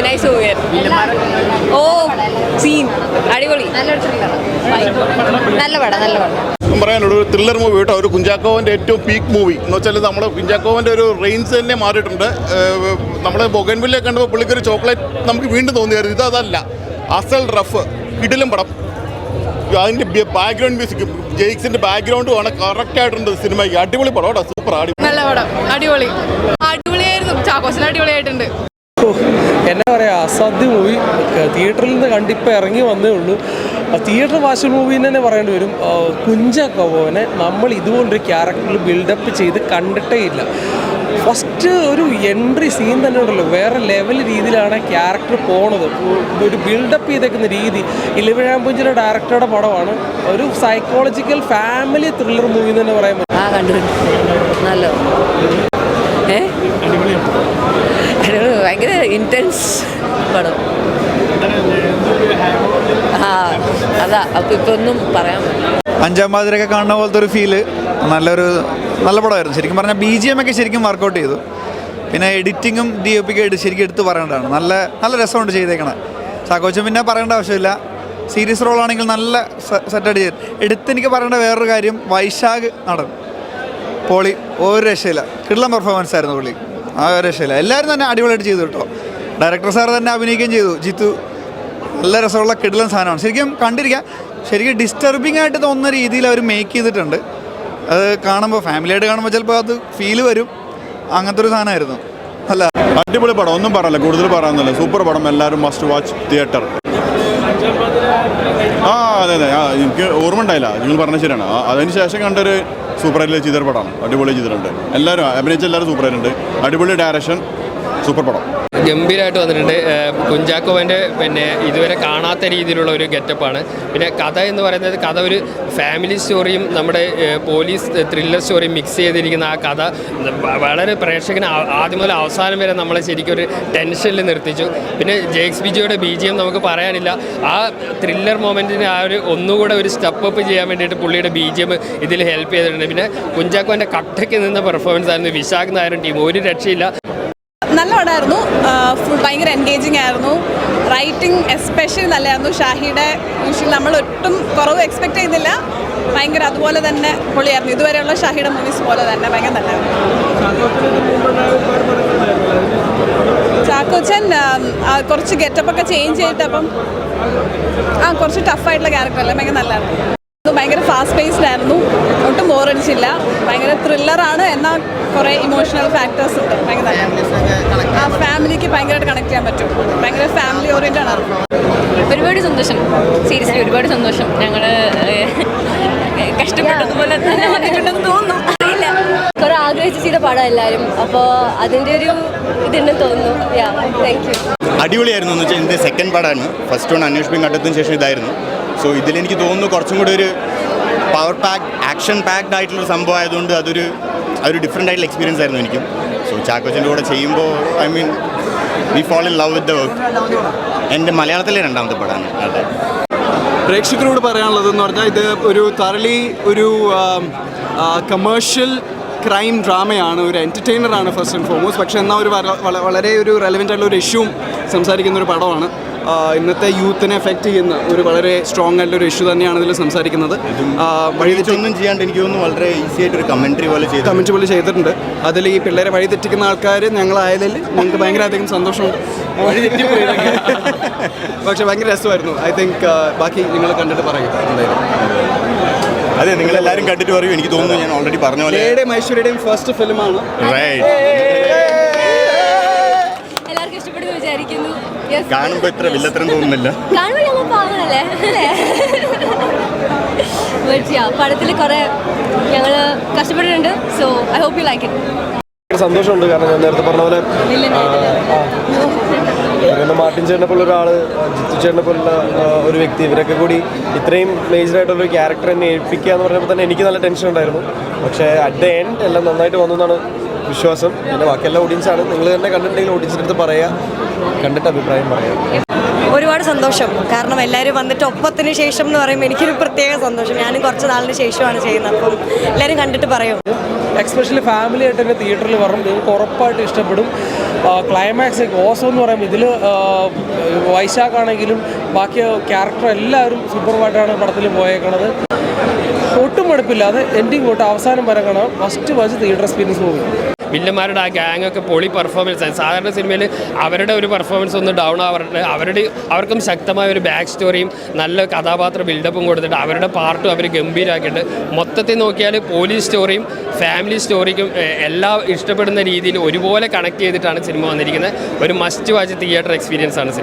Nice movie. ഓ scene അടിപൊളി, നല്ല പടം. പറയാനുള്ളൂ ഒരു ത്രില്ലർ മൂവി കേട്ടോ. ഒരു കുഞ്ചാക്കോവൻ്റെ ഏറ്റവും പീക്ക് മൂവി എന്ന് വെച്ചാൽ നമ്മൾ കുഞ്ചാക്കോവൻ്റെ ഒരു റേഞ്ച് തന്നെ മാറിയിട്ടുണ്ട്. നമ്മൾ ബൊഗൻവില്ലെ കണ്ടപ്പോൾ പുള്ളിക്കൊരു ചോക്ലേറ്റ് നമുക്ക് വീണ്ടും തോന്നിയായിരുന്നു. ഇതല്ല, അസൽ റഫ് കിടിലം പടം. അതിൻ്റെ ബാക്ക്ഗ്രൗണ്ട് മ്യൂസിക്, ജെയ്ക്സിൻ്റെ ബാക്ക്ഗ്രൗണ്ടും ആണ് കറക്റ്റായിട്ടുണ്ട് സിനിമയ്ക്ക്. അടിപൊളി പടം കേട്ടോ, സൂപ്പർ നല്ല പടം, അടിപൊളിയായിരുന്നു. ചാക്കോച്ചൻ അടിപൊളിയായിട്ടുണ്ട്. എന്നാ പറയുക, അസാധ്യ മൂവി. തിയേറ്ററിൽ നിന്ന് കണ്ടിപ്പോൾ ഇറങ്ങി വന്നേ ഉള്ളൂ. തിയേറ്റർ വാശൽ മൂവി തന്നെ പറയേണ്ടി വരും. കുഞ്ചാക്കോവനെ നമ്മൾ ഇതുപോലൊരു ക്യാരക്ടറിൽ ബിൽഡപ്പ് ചെയ്ത് കണ്ടിട്ടേ ഇല്ല. ഫസ്റ്റ് ഒരു എൻട്രി സീൻ തന്നെ ഉണ്ടല്ലോ, വേറെ ലെവൽ രീതിയിലാണ് ക്യാരക്ടർ പോണത്. ഒരു ബിൽഡപ്പ് ചെയ്തേക്കുന്ന രീതി. ഇലവഴാം പുഞ്ചിയുടെ ഡയറക്ടറുടെ പടമാണ്. ഒരു സൈക്കോളജിക്കൽ ഫാമിലി ത്രില്ലർ മൂവി എന്ന് തന്നെ പറയാൻ പറ്റും. നല്ല ഭയങ്കര ഇൻറ്റൻസ് പടം. അതാ അപ്പം ഇപ്പം ഒന്നും പറയാൻ പറ്റില്ല. അഞ്ചാം പാതിരൊക്കെ കാണുന്ന പോലത്തെ ഒരു ഫീല്. നല്ല പടമായിരുന്നു. ശരിക്കും പറഞ്ഞാൽ BGM ഒക്കെ ശരിക്കും വർക്കൗട്ട് ചെയ്തു. പിന്നെ എഡിറ്റിങ്ങും DOP ഒക്കെ ശരിക്കും എടുത്ത് പറയേണ്ടതാണ്. നല്ല രസമുണ്ട് ചെയ്തേക്കണേ. ചാക്കോച്ചൻ പിന്നെ പറയേണ്ട ആവശ്യമില്ല. സീരിയസ് റോളാണെങ്കിൽ നല്ല സെറ്റായിട്ട് ചെയ്തു. എടുത്തെനിക്ക് പറയേണ്ട വേറൊരു കാര്യം, വൈശാഖ് നടൻ പോളി ഒരു രക്ഷയില്ല. കിടിലൻ പെർഫോമൻസ് ആയിരുന്നു പുള്ളി. ആ ഒരു രക്ഷയില്ല. എല്ലാവരും തന്നെ അടിപൊളിയായിട്ട് ചെയ്തു കേട്ടോ. ഡയറക്ടർ സാർ തന്നെ അഭിനയിക്കുകയും ചെയ്തു. ജിത്തു നല്ല രസമുള്ള കിടിലൻ സാധനമാണ്. ശരിക്കും കണ്ടിരിക്കാൻ ശരിക്കും ഡിസ്റ്റർബിംഗ് ആയിട്ട് തോന്നുന്ന രീതിയിൽ അവർ മേക്ക് ചെയ്തിട്ടുണ്ട്. അത് കാണുമ്പോൾ ഫാമിലിയായിട്ട് കാണുമ്പോൾ ചിലപ്പോൾ അത് ഫീല് വരും. അങ്ങനത്തെ ഒരു സാധനമായിരുന്നു. അല്ല, അടിപൊളി പടം, ഒന്നും പറയല്ല, കൂടുതൽ പറയാമെന്നല്ല. സൂപ്പർ പടം, എല്ലാവരും മസ്റ്റ് വാച്ച് തിയേറ്റർ. അതെ എനിക്ക് ഓർമ്മ ഉണ്ടായില്ല, നിങ്ങൾ പറഞ്ഞ ശരിയാണ്. അതിന് ശേഷം കണ്ടൊരു സൂപ്പറായിട്ട് ചെയ്തൊരു പടമാണ്. അടിപൊളി ചെയ്തിട്ടുണ്ട്. എല്ലാവരും അഭിനയിച്ച എല്ലാവരും സൂപ്പറായിട്ടുണ്ട്. അടിപൊളി ഡയറക്ഷൻ, സൂപ്പർ പടം. ഗംഭീരമായിട്ട് വന്നിട്ടുണ്ട്. കുഞ്ചാക്കോവൻ്റെ പിന്നെ ഇതുവരെ കാണാത്ത രീതിയിലുള്ള ഒരു ഗെറ്റപ്പാണ്. പിന്നെ കഥ എന്ന് പറയുന്നത് കഥ ഒരു ഫാമിലി സ്റ്റോറിയും നമ്മുടെ പോലീസ് ത്രില്ലർ സ്റ്റോറിയും മിക്സ് ചെയ്തിരിക്കുന്ന ആ കഥ വളരെ പ്രേക്ഷകന് ആദ്യം മുതൽ അവസാനം വരെ നമ്മളെ ശരിക്കും ഒരു ടെൻഷനിൽ നിർത്തിച്ചു. പിന്നെ ജെയ്ക്സ് ബിജിയുടെ BGM നമുക്ക് പറയാനില്ല. ആ ത്രില്ലർ മൊമെൻറ്റിന് ആ ഒരു ഒന്നുകൂടെ ഒരു സ്റ്റെപ്പ് അപ്പ് ചെയ്യാൻ വേണ്ടിയിട്ട് പുള്ളിയുടെ BGM ഇതിൽ ഹെൽപ്പ് ചെയ്തിട്ടുണ്ട്. പിന്നെ കുഞ്ചാക്കോവൻ്റെ കട്ടയ്ക്ക് നിന്ന പെർഫോമൻസ് ആയിരുന്നു. വിശാഖ് നായരും ടീം ഒരു രക്ഷയില്ല. നല്ല പടമായിരുന്നു. ഫുൾ ഭയങ്കര എൻഗേജിങ് ആയിരുന്നു. റൈറ്റിംഗ് എസ്പെഷ്യലി നല്ലതായിരുന്നു. ഷാഹിയുടെ യൂഷ്വലി നമ്മൾ ഒട്ടും കുറവ് എക്സ്പെക്ട് ചെയ്യുന്നില്ല. ഭയങ്കര അതുപോലെ തന്നെ പൊളിയായിരുന്നു. ഇതുവരെയുള്ള ഷാഹിയുടെ മൂവീസ് പോലെ തന്നെ ഭയങ്കര നല്ലതായിരുന്നു. ചാക്കോച്ചൻ കുറച്ച് ഗെറ്റപ്പൊക്കെ ചേഞ്ച് ചെയ്തിട്ട് അപ്പം കുറച്ച് ടഫായിട്ടുള്ള ക്യാരക്ടറല്ല, ഭയങ്കര നല്ലതായിരുന്നു. ഭയങ്കര ഫാസ്റ്റ് പേസ്ഡ് ആയിരുന്നു. ഒട്ടും ബോറടിച്ചില്ല. ഭയങ്കര ത്രില്ലറാണ്, എന്നാൽ കുറേ ഇമോഷണൽ ഫാക്ടേഴ്സ് ഉണ്ട്. ഭയങ്കര ആ ഫാമിലിക്ക് ഭയങ്കരമായിട്ട് കണക്ട് ചെയ്യാൻ പറ്റും. ഭയങ്കര ഫാമിലി ഓറിയൻറ്റഡ് ആണ്. ഒരുപാട് സന്തോഷം, സീരിയസ്ലി ഒരുപാട് സന്തോഷം. ഞങ്ങൾ കഷ്ടപ്പെട്ടതുപോലെ തന്നെ വന്നിട്ടുണ്ടെന്ന് തോന്നുന്നു. അറിയില്ല, കുറെ ആഗ്രഹിച്ച് ചെയ്ത പടം എല്ലാവരും. അപ്പോൾ അതിൻ്റെ ഒരു ഇതുണ്ടെന്ന് തോന്നുന്നു. Thank you. അടിപൊളിയായിരുന്നു എന്ന് വെച്ചാൽ ഇതിൻ്റെ സെക്കൻഡ് പടമാണ്. ഫസ്റ്റ് വൺ അന്വേഷണം കണ്ടെത്തിയതിന് ശേഷം ഇതായിരുന്നു. സോ ഇതിലെനിക്ക് തോന്നുന്നു കുറച്ചും കൂടി ഒരു പവർ പാക്ക് ആക്ഷൻ പാക്ഡ് ആയിട്ടുള്ളൊരു സംഭവം ആയതുകൊണ്ട് അതൊരു ഡിഫറെൻ്റ് ആയിട്ടുള്ള എക്സ്പീരിയൻസ് ആയിരുന്നു എനിക്കും. സോ ചാക്കോച്ചൻ്റെ കൂടെ ചെയ്യുമ്പോൾ we fall in love with the work. എൻ്റെ മലയാളത്തിലെ രണ്ടാമത്തെ പടമാണ്. അതെ, പ്രേക്ഷകരോട് പറയാനുള്ളതെന്ന് പറഞ്ഞാൽ ഇത് ഒരു തറലി ഒരു കമേഴ്ഷ്യൽ ക്രൈം ഡ്രാമയാണ്. ഒരു എൻ്റർടൈനറാണ് ഫസ്റ്റ് ആൻഡ് ഫോർമോസ്റ്റ്. പക്ഷേ എന്നാൽ ഒരു വളരെ ഒരു റെലവൻ്റ് ആയിട്ടുള്ള ഒരു ഇഷ്യൂവും സംസാരിക്കുന്ന ഒരു പടമാണ്. ഇന്നത്തെ യൂത്തിനെ എഫക്റ്റ് ചെയ്യുന്ന ഒരു വളരെ സ്ട്രോങ് ആയിട്ടുള്ള ഒരു ഇഷ്യൂ തന്നെയാണ് ഇതിൽ സംസാരിക്കുന്നത്. വഴിതെറ്റൊന്നും ചെയ്യാണ്ട് എനിക്ക് തോന്നുന്നു വളരെ ഈസി ആയിട്ടൊരു കമൻട്രി പോലെ ചെയ്തിട്ടുണ്ട്. അതിൽ ഈ പിള്ളേരെ വഴി തെറ്റിക്കുന്ന ആൾക്കാർ ഞങ്ങളായതിൽ ഞങ്ങൾക്ക് ഭയങ്കര അധികം സന്തോഷമുണ്ട്. പക്ഷെ ഭയങ്കര രസമായിരുന്നു. ഐ തിങ്ക് ബാക്കി നിങ്ങൾ കണ്ടിട്ട് പറയും എന്തായാലും. അതെ, നിങ്ങളെല്ലാവരും കണ്ടിട്ട് പറയും. എനിക്ക് തോന്നുന്നു ഞാൻ ഓൾറെഡി പറഞ്ഞ പോലെ ഐശ്വര്യയുടെയും ഫസ്റ്റ് ഫിലിമാണ്. എല്ലാവർക്കും ഇഷ്ടപ്പെടുന്നു വിചാരിക്കുന്നു. കാണുമ്പോൾ ഇത്ര വില്ലത്തരം തോന്നുന്നില്ല. പടത്തിൽ കുറെ ഞങ്ങൾ കഷ്ടപ്പെട്ടിട്ടുണ്ട്. So I hope you like it. സന്തോഷമുണ്ട്. കാരണം ഞാൻ നേരത്തെ പറഞ്ഞ പോലെ മാർട്ടിൻ ചേട്ടനെ പോലുള്ള ഒരാൾ, ജിത്തു ചേട്ടനെ പോലുള്ള ഒരു വ്യക്തി, ഇവരൊക്കെ കൂടി ഇത്രയും മേജറായിട്ടുള്ളൊരു ക്യാരക്ടർ എന്നെ ഏൽപ്പിക്കുക എന്ന് പറഞ്ഞപ്പോൾ തന്നെ എനിക്ക് നല്ല ടെൻഷൻ ഉണ്ടായിരുന്നു. പക്ഷേ അറ്റ് ദ എൻഡ് എല്ലാം നന്നായിട്ട് വന്നു എന്നാണ് വിശ്വാസം. പിന്നെ ബാക്കിയെല്ലാം ഓഡിയൻസാണ്. നിങ്ങൾ തന്നെ കണ്ടിട്ടുണ്ടെങ്കിൽ ഓഡിയൻസിൻ്റെ അടുത്ത് പറയുക, കണ്ടിട്ട് അഭിപ്രായം പറയാം. ഒരുപാട് സന്തോഷം. കാരണം എല്ലാവരും വന്നിട്ട് ഒപ്പത്തിന് ശേഷം എന്ന് പറയുമ്പോൾ എനിക്കൊരു പ്രത്യേക സന്തോഷം. ഞാനും കുറച്ച് നാളിന് ശേഷമാണ് ചെയ്യുന്നത്. അപ്പം എല്ലാവരും കണ്ടിട്ട് പറയും. എക്സ്പെഷ്യലി ഫാമിലി ആയിട്ട് തന്നെ തിയേറ്ററിൽ വരണം, നിങ്ങൾക്ക് ഉറപ്പായിട്ട് ഇഷ്ടപ്പെടും. ക്ലൈമാക്സ് ഓസം എന്ന് പറയുമ്പോൾ ഇതിൽ വൈശാഖാണെങ്കിലും ബാക്കി ക്യാരക്ടർ എല്ലാവരും സൂപ്പർമായിട്ടാണ് പടത്തിൽ പോയേക്കണത്. ഒട്ടും മടുപ്പില്ലാതെ എൻഡിങ് തൊട്ട് അവസാനം വരെ കാണാം. First watch theatre experience movie. വില്ലന്മാരുടെ ആ ഗ്യാങ് ഒക്കെ പൊളി പെർഫോമൻസ് ആണ്. സാധാരണ സിനിമയിൽ അവരുടെ ഒരു പെർഫോമൻസ് ഒന്ന് ഡൗൺ ആവാറുണ്ട്. അവർക്കും ശക്തമായ ഒരു ബാക്ക് സ്റ്റോറിയും നല്ല കഥാപാത്ര ബിൽഡപ്പും കൊടുത്തിട്ട് അവരുടെ പാർട്ടും അവർ ഗംഭീരമാക്കിയിട്ടുണ്ട്. മൊത്തത്തിൽ നോക്കിയാൽ പോലീസ് സ്റ്റോറിയും ഫാമിലി സ്റ്റോറിക്കും എല്ലാം ഇഷ്ടപ്പെടുന്ന രീതിയിൽ ഒരുപോലെ കണക്ട് ചെയ്തിട്ടാണ് സിനിമ വന്നിരിക്കുന്നത്. ഒരു മസ്റ്റ് വാച്ച് തിയേറ്റർ എക്സ്പീരിയൻസ് ആണ്.